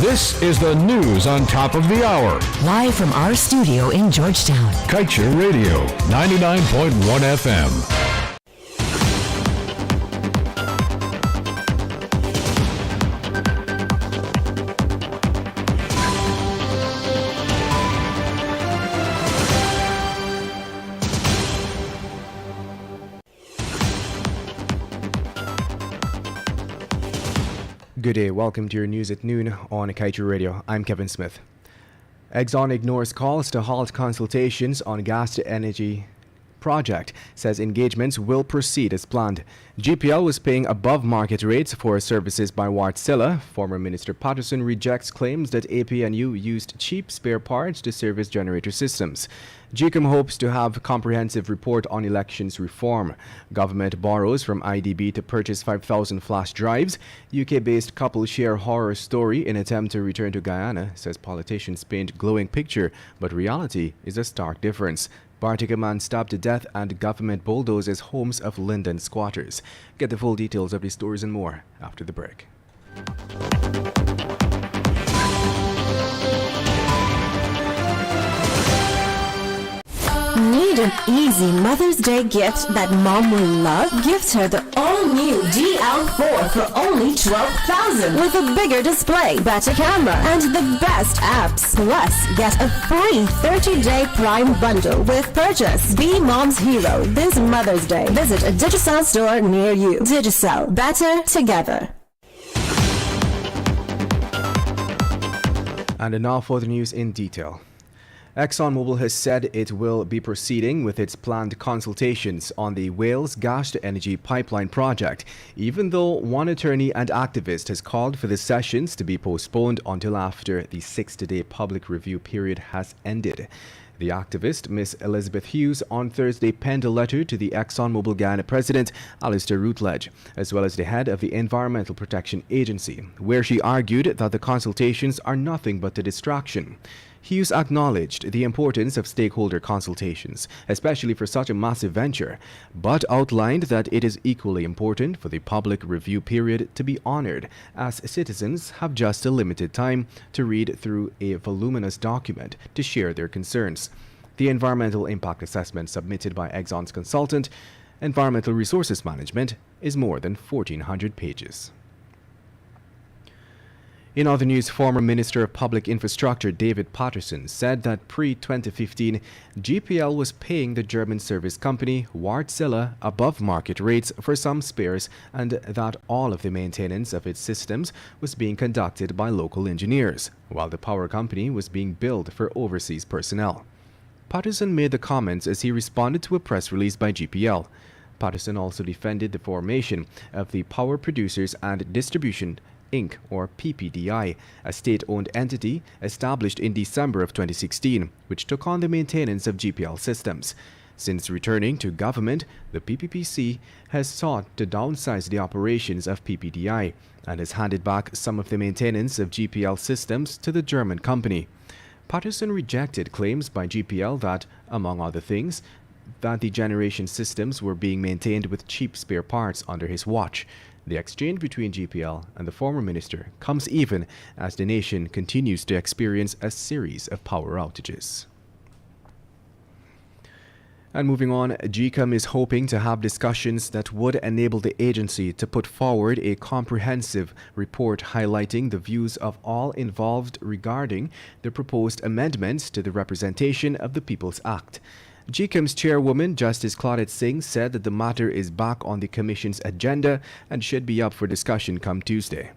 This is the news on top of the hour. Live from our studio in Georgetown. Kaieteur Radio, 99.1 FM. Good day, welcome to your news at noon on Kaieteur Radio. I'm Kevin Smith. Exxon ignores calls to halt consultations on gas-to-energy project, says engagements will proceed as planned. GPL was paying above market rates for services by Wärtsilä. Former Minister Patterson rejects claims that APNU used cheap spare parts to service generator systems. GCOM hopes to have comprehensive report on elections reform. Government borrows from IDB to purchase 5,000 flash drives. UK-based couple share horror story in attempt to return to Guyana, says politicians paint glowing picture, but reality is a stark difference. Bartica man stabbed to death and government bulldozes homes of Linden squatters. Get the full details of these stories and more after the break. Need an easy Mother's Day gift that mom will love? Gift her the all-new GL4 for only $12,000 with a bigger display, better camera, and the best apps. Plus, get a free 30-day Prime bundle with purchase. Be mom's hero this Mother's Day. Visit a Digicel store near you. Digicel, better together. And now for the news in detail. ExxonMobil has said it will be proceeding with its planned consultations on the Wales gas-to-energy pipeline project, even though one attorney and activist has called for the sessions to be postponed until after the 60-day public review period has ended. The activist, Ms. Elizabeth Hughes, on Thursday penned a letter to the ExxonMobil Guyana president, Alistair Routledge, as well as the head of the Environmental Protection Agency, where she argued that the consultations are nothing but a distraction. Hughes acknowledged the importance of stakeholder consultations, especially for such a massive venture, but outlined that it is equally important for the public review period to be honored, as citizens have just a limited time to read through a voluminous document to share their concerns. The environmental impact assessment submitted by Exxon's consultant, Environmental Resources Management, is more than 1,400 pages. In other news, former Minister of Public Infrastructure David Patterson said that pre-2015, GPL was paying the German service company Wärtsilä above market rates for some spares and that all of the maintenance of its systems was being conducted by local engineers, while the power company was being billed for overseas personnel. Patterson made the comments as he responded to a press release by GPL. Patterson also defended the formation of the Power Producers and Distribution Inc., or PPDI, a state-owned entity established in December of 2016, which took on the maintenance of GPL systems. Since returning to government, the PPPC has sought to downsize the operations of PPDI and has handed back some of the maintenance of GPL systems to the German company. Patterson rejected claims by GPL that, among other things, that the generation systems were being maintained with cheap spare parts under his watch. The exchange between GPL and the former minister comes even as the nation continues to experience a series of power outages. And moving on, GCOM is hoping to have discussions that would enable the agency to put forward a comprehensive report highlighting the views of all involved regarding the proposed amendments to the Representation of the People's Act. GCOM's chairwoman, Justice Claudette Singh, said that the matter is back on the Commission's agenda and should be up for discussion come Tuesday.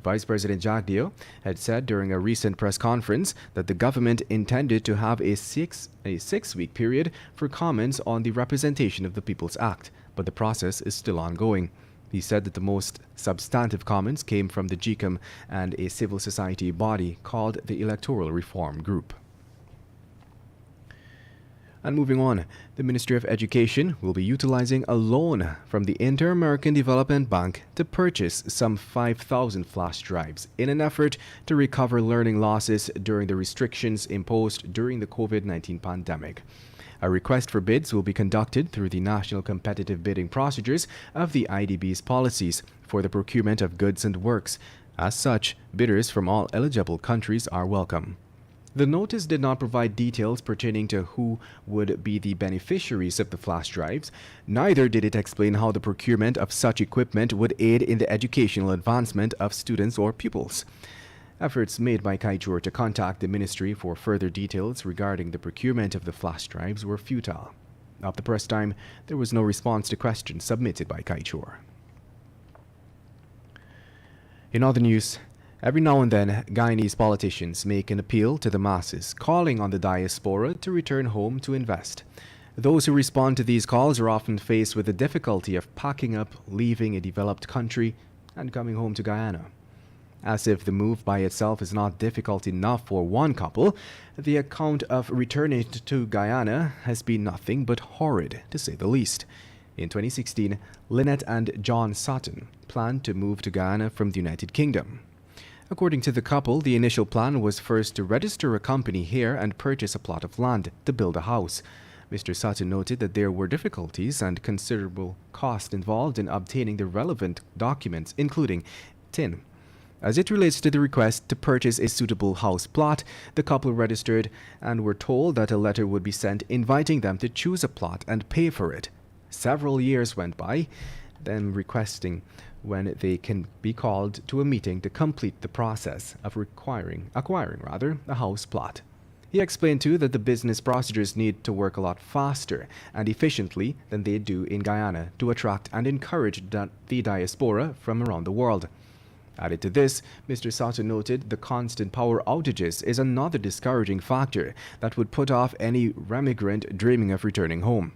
Vice President Jagdeo had said during a recent press conference that the government intended to have a six-week period for comments on the Representation of the People's Act, but the process is still ongoing. He said that the most substantive comments came from the GCOM and a civil society body called the Electoral Reform Group. And moving on, the Ministry of Education will be utilizing a loan from the Inter-American Development Bank to purchase some 5,000 flash drives in an effort to recover learning losses during the restrictions imposed during the COVID-19 pandemic. A request for bids will be conducted through the national competitive bidding procedures of the IDB's policies for the procurement of goods and works. As such, bidders from all eligible countries are welcome. The notice did not provide details pertaining to who would be the beneficiaries of the flash drives. Neither did it explain how the procurement of such equipment would aid in the educational advancement of students or pupils. Efforts made by Kaieteur to contact the ministry for further details regarding the procurement of the flash drives were futile. At the press time, there was no response to questions submitted by Kaieteur. In other news, every now and then, Guyanese politicians make an appeal to the masses, calling on the diaspora to return home to invest. Those who respond to these calls are often faced with the difficulty of packing up, leaving a developed country, and coming home to Guyana. As if the move by itself is not difficult enough for one couple, the account of returning to Guyana has been nothing but horrid, to say the least. In 2016, Lynette and John Sutton planned to move to Guyana from the United Kingdom. According to the couple, the initial plan was first to register a company here and purchase a plot of land to build a house. Mr. Sutton noted that there were difficulties and considerable cost involved in obtaining the relevant documents, including TIN. As it relates to the request to purchase a suitable house plot, the couple registered and were told that a letter would be sent inviting them to choose a plot and pay for it. Several years went by, them requesting when they can be called to a meeting to complete the process of acquiring a house plot. He explained too that the business procedures need to work a lot faster and efficiently than they do in Guyana to attract and encourage the diaspora from around the world. Added to this, Mr. Sutton noted the constant power outages is another discouraging factor that would put off any remigrant dreaming of returning home.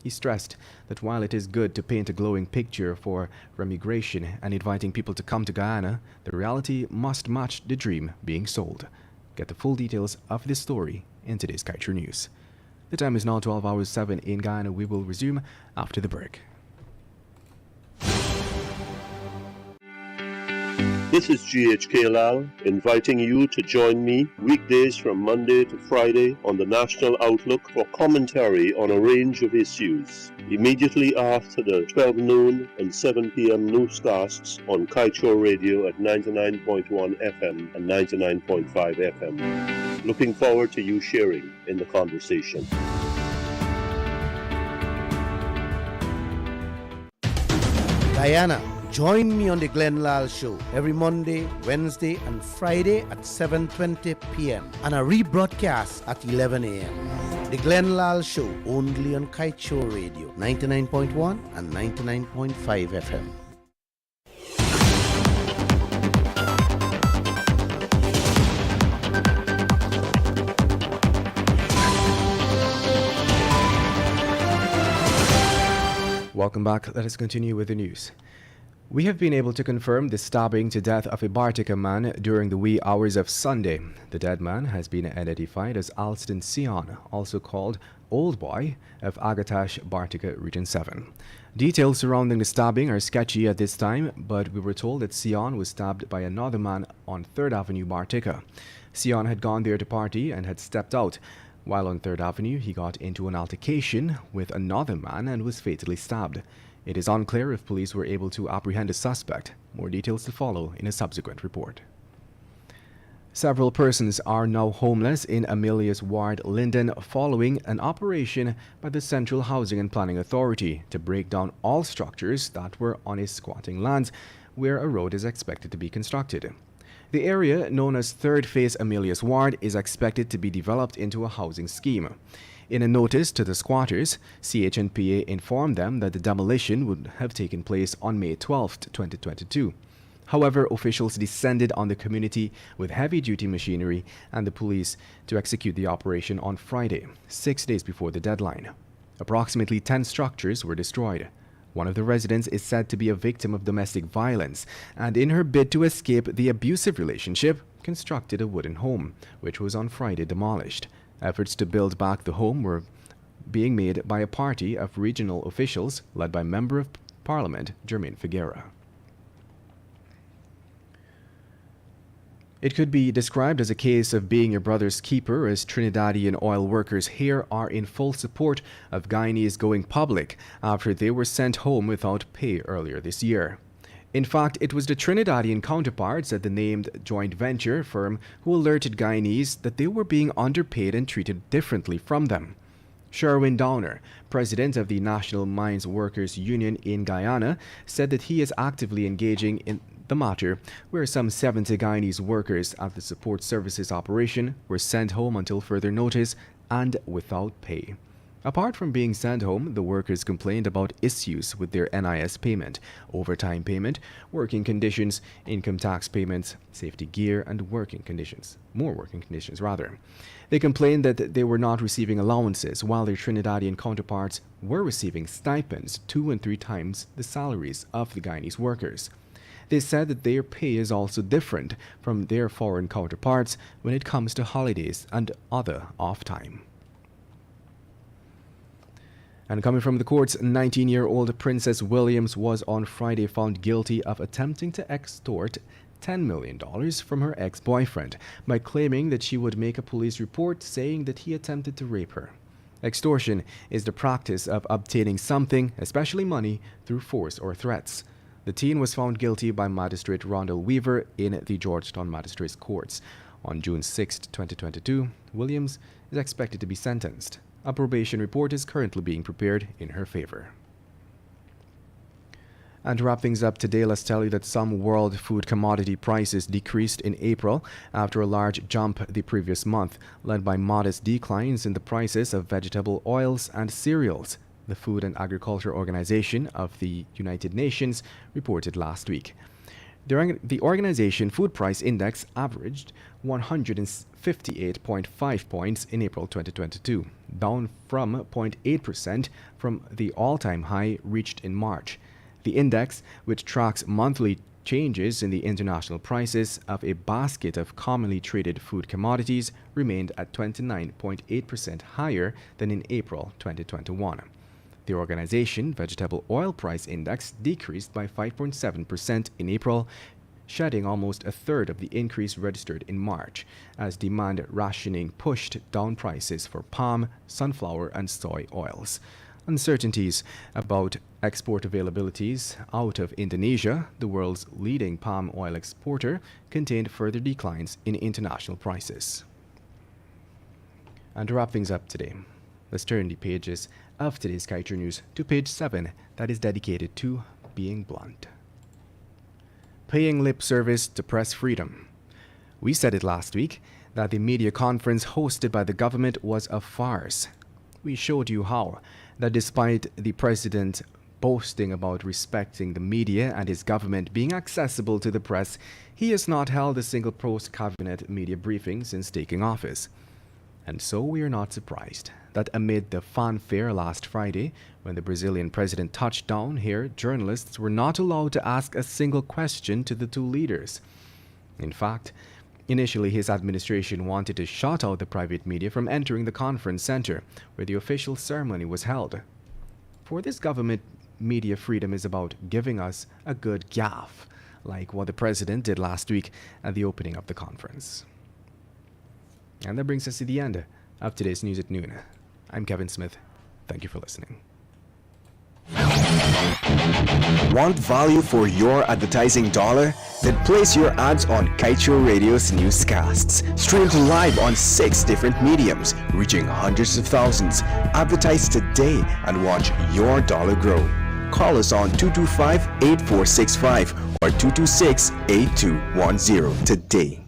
He stressed that while it is good to paint a glowing picture for remigration and inviting people to come to Guyana, the reality must match the dream being sold. Get the full details of this story in today's Kaieteur News. The time is now 12 hours 7 in Guyana. We will resume after the break. This is GHK Lal inviting you to join me weekdays from Monday to Friday on the National Outlook for commentary on a range of issues. Immediately after the 12 noon and 7 p.m. newscasts on Kaieteur Radio at 99.1 FM and 99.5 FM. Looking forward to you sharing in the conversation. Guyana. Join me on the Glenn Lal Show every Monday, Wednesday, and Friday at 7:20 p.m. and a rebroadcast at 11 a.m. The Glenn Lal Show only on Kaieteur Radio, 99.1 and 99.5 FM. Welcome back. Let us continue with the news. We have been able to confirm the stabbing to death of a Bartica man during the wee hours of Sunday. The dead man has been identified as Alston Sion, also called Old Boy, of Agatash, Bartica, Region 7. Details surrounding the stabbing are sketchy at this time, but we were told that Sion was stabbed by another man on 3rd Avenue, Bartica. Sion had gone there to party and had stepped out. While on 3rd Avenue, he got into an altercation with another man and was fatally stabbed. It is unclear if police were able to apprehend a suspect. More details to follow in a subsequent report. Several persons are now homeless in Amelia's Ward, Linden, following an operation by the Central Housing and Planning Authority to break down all structures that were on its squatting lands where a road is expected to be constructed. The area, known as Third Phase Amelia's Ward, is expected to be developed into a housing scheme. In a notice to the squatters, CHNPA informed them that the demolition would have taken place on May 12, 2022. However, officials descended on the community with heavy-duty machinery and the police to execute the operation on Friday, 6 days before the deadline. Approximately 10 structures were destroyed. One of the residents is said to be a victim of domestic violence, and in her bid to escape the abusive relationship, constructed a wooden home, which was on Friday demolished. Efforts to build back the home were being made by a party of regional officials led by Member of Parliament Jermaine Figuera. It could be described as a case of being your brother's keeper, as Trinidadian oil workers here are in full support of Guyanese going public after they were sent home without pay earlier this year. In fact, it was the Trinidadian counterparts at the named joint venture firm who alerted Guyanese that they were being underpaid and treated differently from them. Sherwin Downer, president of the National Mines Workers Union in Guyana, said that he is actively engaging in the matter, where some 70 Guyanese workers at the support services operation were sent home until further notice and without pay. Apart from being sent home, the workers complained about issues with their NIS payment, overtime payment, working conditions, income tax payments, safety gear, and more working conditions. They complained that they were not receiving allowances, while their Trinidadian counterparts were receiving stipends 2 and 3 times the salaries of the Guyanese workers. They said that their pay is also different from their foreign counterparts when it comes to holidays and other off time. And coming from the courts, 19-year-old Princess Williams was on Friday found guilty of attempting to extort $10 million from her ex-boyfriend by claiming that she would make a police report saying that he attempted to rape her. Extortion is the practice of obtaining something, especially money, through force or threats. The teen was found guilty by Magistrate Rondell Weaver in the Georgetown Magistrates Courts. On June 6, 2022, Williams is expected to be sentenced. A probation report is currently being prepared in her favor. And to wrap things up today, let's tell you that some world food commodity prices decreased in April after a large jump the previous month, led by modest declines in the prices of vegetable oils and cereals, the Food and Agriculture Organization of the United Nations reported last week. The organization food price index averaged 158.5 points in April 2022, down from 0.8% from the all-time high reached in March. The index, which tracks monthly changes in the international prices of a basket of commonly traded food commodities, remained at 29.8% higher than in April 2021. The organization vegetable oil price index decreased by 5.7% in April, shedding almost a third of the increase registered in March, as demand rationing pushed down prices for palm, sunflower, and soy oils. Uncertainties about export availabilities out of Indonesia, the world's leading palm oil exporter, contained further declines in international prices. And to wrap things up today, let's turn the pages of today's Kaieteur News to page 7, that is dedicated to being blunt. Paying lip service to press freedom. We said it last week that the media conference hosted by the government was a farce. We showed you how, that despite the president boasting about respecting the media and his government being accessible to the press, he has not held a single post-cabinet media briefing since taking office. And so we are not surprised that amid the fanfare last Friday, when the Brazilian president touched down here, journalists were not allowed to ask a single question to the two leaders. In fact, initially his administration wanted to shut out the private media from entering the conference center, where the official ceremony was held. For this government, media freedom is about giving us a good gaffe, like what the president did last week at the opening of the conference. And that brings us to the end of today's News at Noon. I'm Kevin Smith. Thank you for listening. Want value for your advertising dollar? Then place your ads on Kaieteur Radio's newscasts. Streamed live on 6 different mediums, reaching hundreds of thousands. Advertise today and watch your dollar grow. Call us on 225-8465 or 226-8210 today.